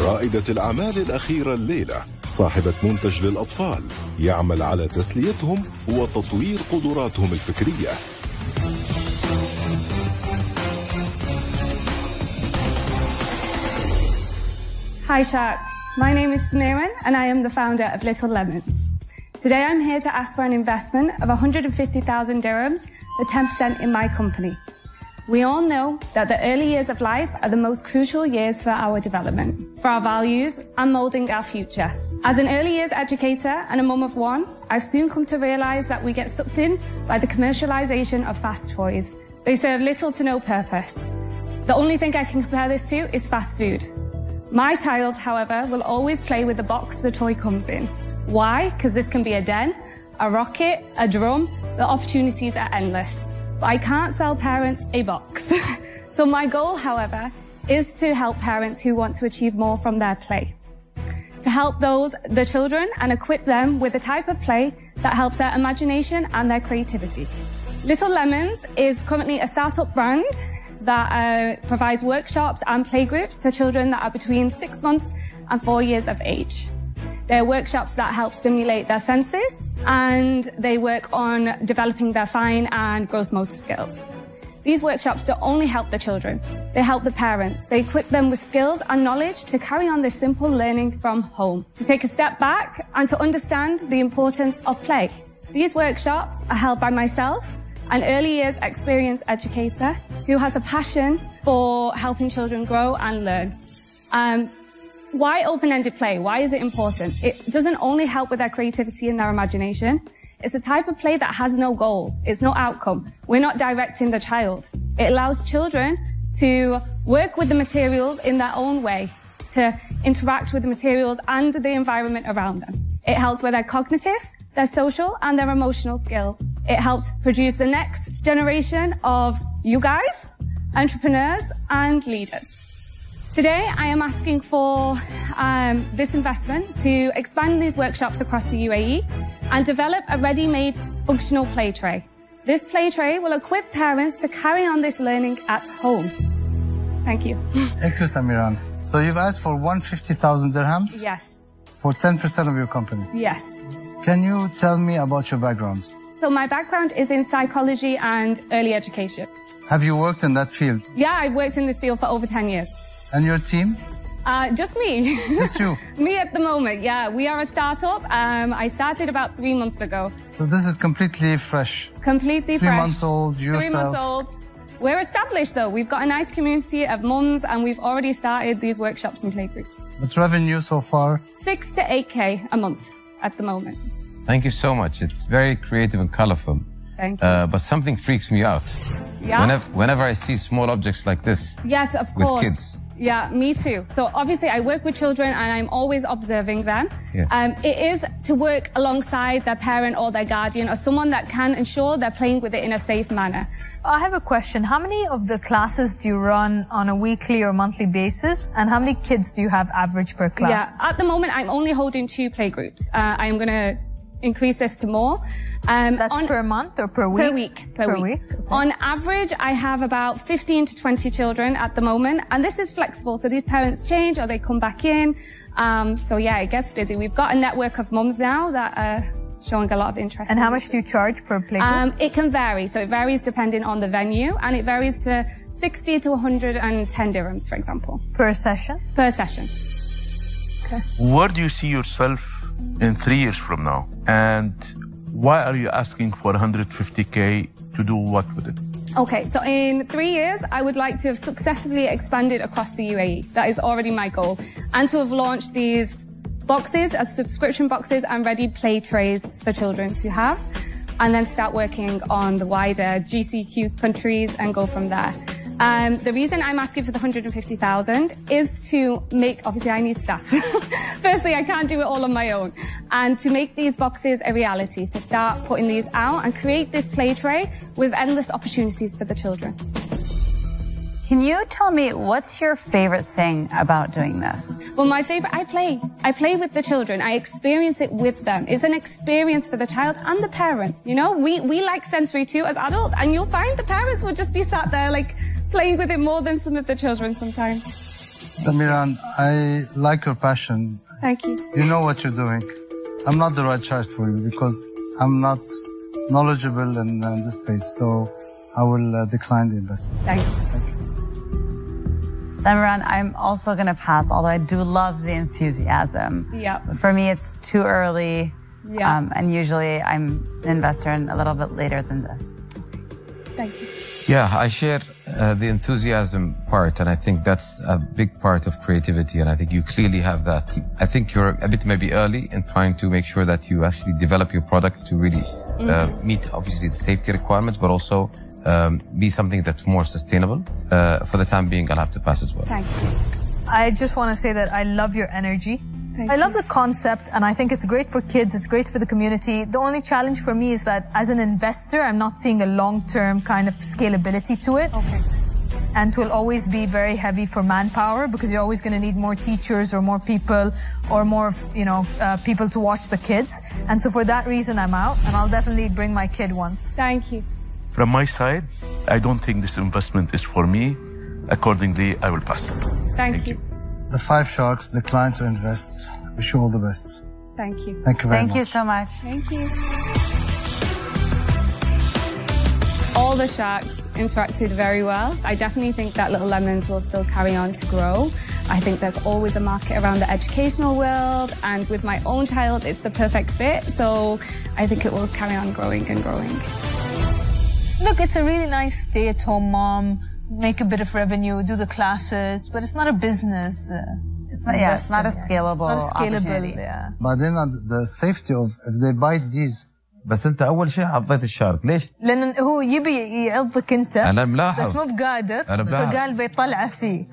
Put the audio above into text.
رائدة الأعمال الأخيرة الليلة صاحبة منتج للأطفال يعمل على تسليتهم وتطوير قدراتهم الفكرية. Hi Sharks, my name is Samiran and I am the founder of Little Lemons. Today I'm here to ask for an investment of 150,000 dirhams for 10% in my company. We all know that the early years of life are the most crucial years for our development, for our values and moulding our future. As an early years educator and a mum of one, I've soon come to realise that we get sucked in by the commercialisation of fast toys. They serve little to no purpose. The only thing I can compare this to is fast food. My child, however, will always play with the box the toy comes in. Why? Because this can be a den, a rocket, a drum. The opportunities are endless. But I can't sell parents a box. So my goal, however, is to help parents who want to achieve more from their play. To help the children and equip them with the type of play that helps their imagination and their creativity. Little Lemons is currently a startup brand that provides workshops and playgroups to children that are between 6 months and 4 years of age. They're workshops that help stimulate their senses and they work on developing their fine and gross motor skills. These workshops don't only help the children, they help the parents. They equip them with skills and knowledge to carry on this simple learning from home, to take a step back and to understand the importance of play. These workshops are held by myself, an early years experienced educator who has a passion for helping children grow and learn. Why open-ended play? Why is it important? It doesn't only help with their creativity and their imagination. It's a type of play that has no goal. It's no outcome. We're not directing the child. It allows children to work with the materials in their own way, to interact with the materials and the environment around them. It helps with their cognitive, their social and their emotional skills. It helps produce the next generation of you guys, entrepreneurs and leaders. Today, I am asking for this investment to expand these workshops across the UAE and develop a ready-made functional play tray. This play tray will equip parents to carry on this learning at home. Thank you. Thank you, Samiran. So you've asked for 150,000 dirhams? Yes. For 10% of your company? Yes. Can you tell me about your background? So my background is in psychology and early education. Have you worked in that field? Yeah, I've worked in this field for over 10 years. And your team? Just me. Just you? Me at the moment, yeah. We are a startup. I started about 3 months ago. So this is completely fresh? Completely fresh. 3 months old, yourself? 3 months old. We're established though. We've got a nice community of mums and we've already started these workshops and playgroups. What's revenue so far? 6 to 8K a month at the moment. Thank you so much. It's very creative and colorful. Thank you. But something freaks me out. Yeah? Whenever I see small objects like this. Yes, of course. With kids. Yeah, me too. So obviously I work with children and I'm always observing them. Yes. It is to work alongside their parent or their guardian or someone that can ensure they're playing with it in a safe manner. I have a question. How many of the classes do you run on a weekly or monthly basis? And how many kids do you have average per class? Yeah, at the moment I'm only holding 2 playgroups. I'm going to increase this to more. That's per month or per week? Per week. Per week. Okay. On average, I have about 15 to 20 children at the moment, and this is flexible. So these parents change or they come back in. So yeah, it gets busy. We've got a network of mums now that are showing a lot of interest. And how much do you charge per playgroup? It can vary. So it varies depending on the venue, and it varies to 60 to 110 dirhams, for example. Per session? Per session. Okay. Where do you see yourself in 3 years from now? And why are you asking for 150K to do what with it? Okay, so in 3 years, I would like to have successfully expanded across the UAE. That is already my goal. And to have launched these boxes as subscription boxes and ready play trays for children to have. And then start working on the wider GCQ countries and go from there. The reason I'm asking for the 150,000 is to make, obviously I need staff. Firstly, I can't do it all on my own. And to make these boxes a reality, to start putting these out and create this play tray with endless opportunities for the children. Can you tell me what's your favorite thing about doing this? Well, my favorite, I play. I play with the children. I experience it with them. It's an experience for the child and the parent. You know, we like sensory too as adults, and you'll find the parents will just be sat there like playing with it more than some of the children sometimes. Samiran, I like your passion. Thank you. You know what you're doing. I'm not the right choice for you because I'm not knowledgeable in this space, so I will decline the investment. Thank you. Samiran, I'm also going to pass, although I do love the enthusiasm. Yeah. For me, it's too early. Yeah. And usually I'm an investor in a little bit later than this. Thank you. Yeah, I share the enthusiasm part, and I think that's a big part of creativity, and I think you clearly have that. I think you're a bit maybe early in trying to make sure that you actually develop your product to really meet, obviously, the safety requirements, but also be something that's more sustainable. For the time being, I'll have to pass as well. Thank you. I just want to say that I love your energy. I love the concept, and I think it's great for kids, it's great for the community. The only challenge for me is that as an investor, I'm not seeing a long-term kind of scalability to it. Okay. And it will always be very heavy for manpower because you're always going to need more teachers or more people or more, people to watch the kids. And so for that reason, I'm out, and I'll definitely bring my kid once. Thank you. From my side, I don't think this investment is for me. Accordingly, I will pass. Thank you. The 5 sharks declined to invest. Wish you all the best. Thank you. Thank you very much. Thank you so much. Thank you. All the sharks interacted very well. I definitely think that Little Lemons will still carry on to grow. I think there's always a market around the educational world, and with my own child, it's the perfect fit. So I think it will carry on growing and growing. Look, it's a really nice stay-at-home mom, make a bit of revenue, do the classes, but it's not a business. It's not a scalable opportunity. Yeah. But then the safety of if they bite these. بس أنت أول شيء عضيت الشارك، ليش؟ لأن هو يبي يعضك أنت. أنا ملاحظ. بس مو بقادر. أنا ملاحظ. فقال بيطلعه فيه.